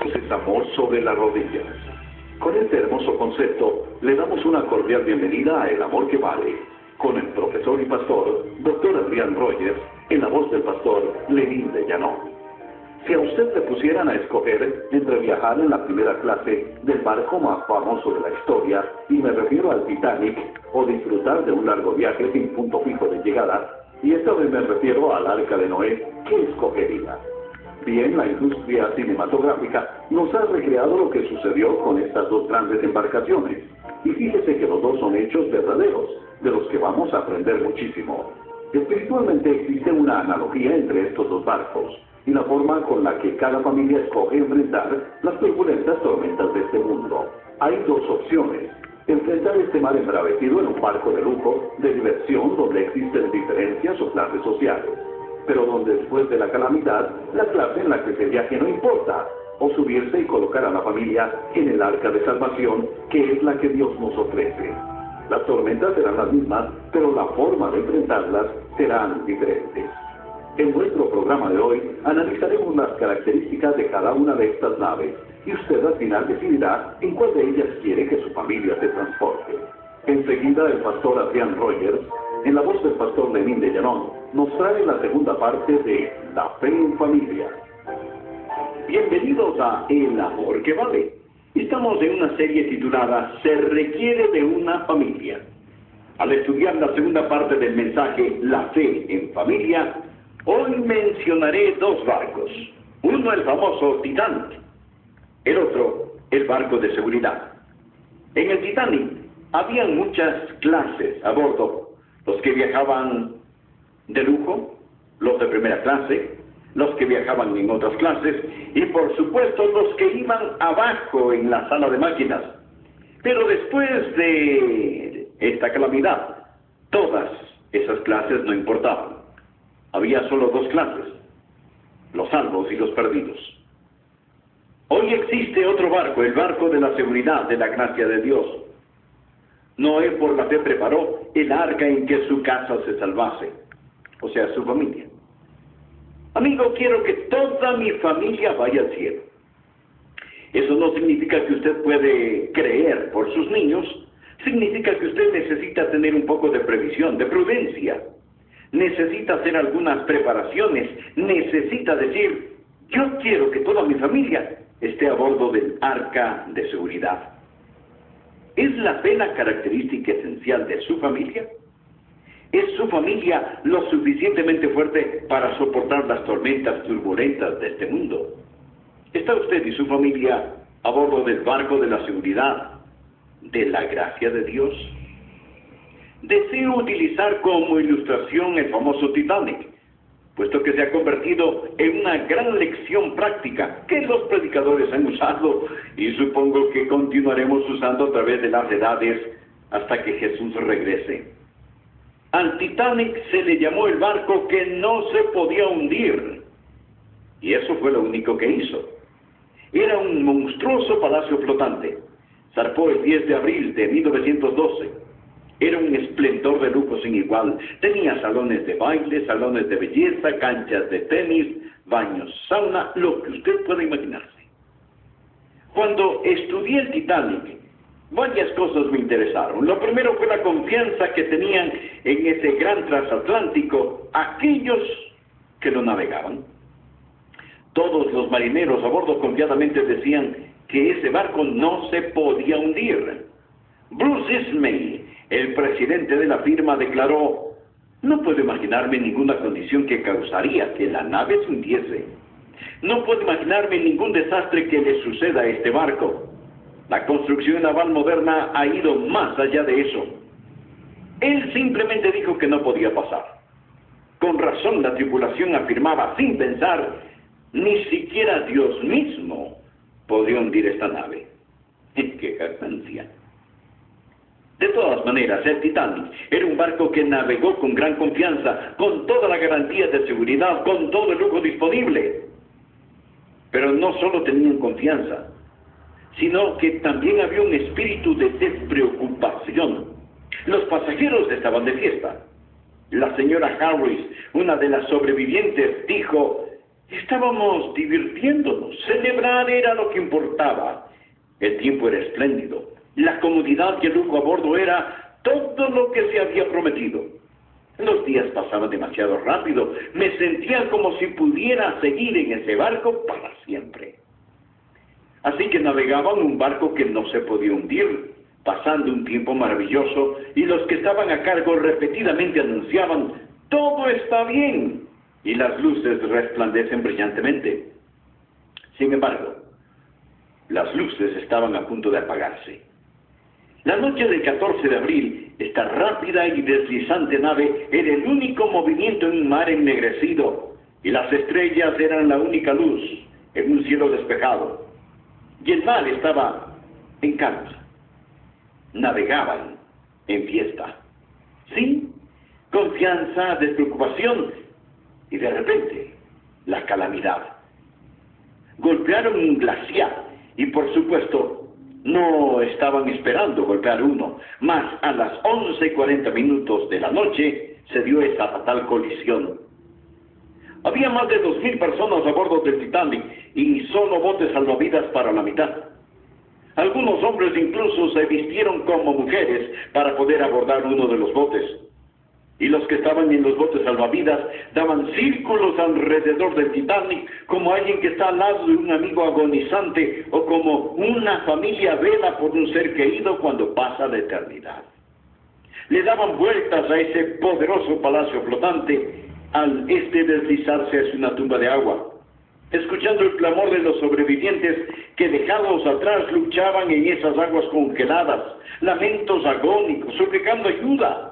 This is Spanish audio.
Es amor sobre las rodillas. Con este hermoso concepto, le damos una cordial bienvenida a El Amor que Vale, con el profesor y pastor, Dr. Adrián Rogers, en la voz del pastor Lenín de Llanón. Si a usted le pusieran a escoger entre viajar en la primera clase del barco más famoso de la historia, y me refiero al Titanic, o disfrutar de un largo viaje sin punto fijo de llegada, y esta vez me refiero al Arca de Noé, ¿qué escogería? Bien, la industria cinematográfica nos ha recreado lo que sucedió con estas dos grandes embarcaciones. Y fíjese que los dos son hechos verdaderos, de los que vamos a aprender muchísimo. Espiritualmente existe una analogía entre estos dos barcos, y la forma con la que cada familia escoge enfrentar las turbulentas tormentas de este mundo. Hay dos opciones: enfrentar este mar embravecido en un barco de lujo, de diversión, donde existen diferencias o clases sociales, pero donde después de la calamidad, la clase en la que se viaje no importa, o subirse y colocar a la familia en el arca de salvación, que es la que Dios nos ofrece. Las tormentas serán las mismas, pero la forma de enfrentarlas serán diferentes. En nuestro programa de hoy analizaremos las características de cada una de estas naves, y usted al final decidirá en cuál de ellas quiere que su familia se transporte. Enseguida el pastor Adrián Rogers, en la voz del pastor Lenín de Llanón, nos trae la segunda parte de La Fe en Familia. Bienvenidos a El Amor que Vale. Estamos en una serie titulada Se requiere de una familia. Al estudiar la segunda parte del mensaje La Fe en Familia, hoy mencionaré dos barcos. Uno, el famoso Titanic. El otro, el barco de seguridad. En el Titanic habían muchas clases a bordo. Los que viajaban de lujo, los de primera clase, los que viajaban en otras clases y por supuesto los que iban abajo en la sala de máquinas. Pero después de esta calamidad, todas esas clases no importaban. Había solo dos clases: los salvos y los perdidos. Hoy existe otro barco, el barco de la seguridad, de la gracia de Dios. Noé por la fe preparó el arca en que su casa se salvase, o sea, su familia. Amigo, quiero que toda mi familia vaya al cielo. Eso no significa que usted puede creer por sus niños, significa que usted necesita tener un poco de previsión, de prudencia. Necesita hacer algunas preparaciones, necesita decir: yo quiero que toda mi familia esté a bordo del arca de seguridad. ¿Es la fe la característica esencial de su familia? ¿Es su familia lo suficientemente fuerte para soportar las tormentas turbulentas de este mundo? ¿Está usted y su familia a bordo del barco de la seguridad, de la gracia de Dios? Deseo utilizar como ilustración el famoso Titanic, puesto que se ha convertido en una gran lección práctica que los predicadores han usado y supongo que continuaremos usando a través de las edades hasta que Jesús regrese. Al Titanic se le llamó el barco que no se podía hundir, y eso fue lo único que hizo. Era un monstruoso palacio flotante. Zarpó el 10 de abril de 1912. Era un esplendor de lujo sin igual. Tenía salones de baile, salones de belleza, canchas de tenis, baños, sauna, lo que usted pueda imaginarse. Cuando estudié el Titanic, varias cosas me interesaron. Lo primero fue la confianza que tenían en ese gran transatlántico aquellos que lo navegaban. Todos los marineros a bordo confiadamente decían que ese barco no se podía hundir. Bruce Ismay, el presidente de la firma, declaró: no puedo imaginarme ninguna condición que causaría que la nave se hundiese. No puedo imaginarme ningún desastre que le suceda a este barco. La construcción naval moderna ha ido más allá de eso. Él simplemente dijo que no podía pasar. Con razón la tripulación afirmaba sin pensar: ni siquiera Dios mismo podría hundir esta nave. ¡Qué jactancia! De todas maneras, el Titanic era un barco que navegó con gran confianza, con toda la garantía de seguridad, con todo el lujo disponible. Pero no solo tenían confianza, sino que también había un espíritu de despreocupación. Los pasajeros estaban de fiesta. La señora Harris, una de las sobrevivientes, dijo: estábamos divirtiéndonos, celebrar era lo que importaba. El tiempo era espléndido, la comodidad y el lujo a bordo era todo lo que se había prometido. Los días pasaban demasiado rápido, me sentía como si pudiera seguir en ese barco para siempre. Así que navegaban un barco que no se podía hundir, pasando un tiempo maravilloso, y los que estaban a cargo repetidamente anunciaban: todo está bien, y las luces resplandecen brillantemente. Sin embargo, las luces estaban a punto de apagarse. La noche del 14 de abril, esta rápida y deslizante nave era el único movimiento en un mar ennegrecido, y las estrellas eran la única luz en un cielo despejado. Y el mar estaba en calma. Navegaban en fiesta. Sí, confianza, despreocupación, y de repente, la calamidad. Golpearon un glaciar, y por supuesto, no estaban esperando golpear uno, mas a las 11:40 de la noche se dio esa fatal colisión. Había más de 2,000 personas a bordo del Titanic y solo botes salvavidas para la mitad. Algunos hombres incluso se vistieron como mujeres para poder abordar uno de los botes. Y los que estaban en los botes salvavidas daban círculos alrededor del Titanic, como alguien que está al lado de un amigo agonizante, o como una familia vela por un ser querido cuando pasa la eternidad. Le daban vueltas a ese poderoso palacio flotante al deslizarse hacia una tumba de agua, escuchando el clamor de los sobrevivientes que, dejados atrás, luchaban en esas aguas congeladas, lamentos agónicos, suplicando ayuda.